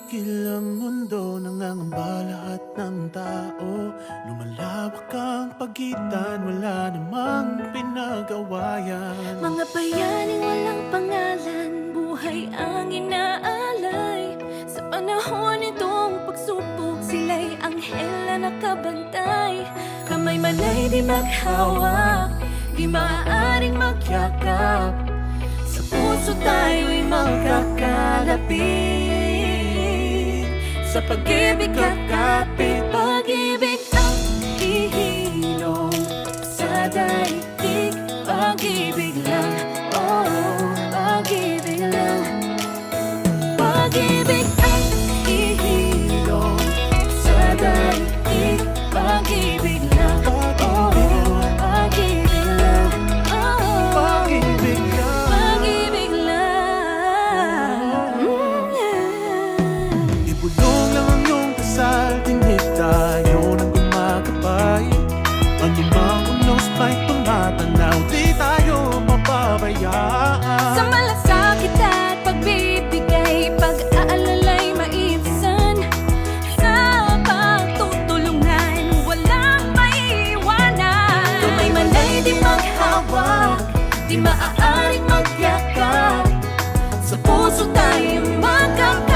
Kilang mundo, nangangamba lahat ng tao. Lumalawak ang pagitan, wala namang pinag-awayan. Mga bayaning walang pangalan, buhay ang inaalay. Sa panahon nitong pagsubok, sila'y anghel na nakabantay. Kamay man ay di maghawak, di maaaring magyakap. Sa puso tayo'y magkakalapit. Sa pag-ibig kakapit, pag-ibig ang ihilong sa daigdig. Pag-ibig lang, oh, pag-ibig lang. Pag-ibig ang ihilong sa daigdig. Pag-ibig lang, oh, pag-ibig lang, oh, Pag-ibig lang. pag-ibig lang. Yeah. Ibulong lang ang iyong dasal, tinig tayo ng gumagabay. Anumang unos may tumatanaw, di tayo mapabayaan. Sa malasakit at pagbibigay, pag-aalalay maiibsan. Sa pagtutulungan, walang maiiwanan. Kamay man ay di maghawak, di maaaring magyakap. Sa puso tayo magkakalapitan.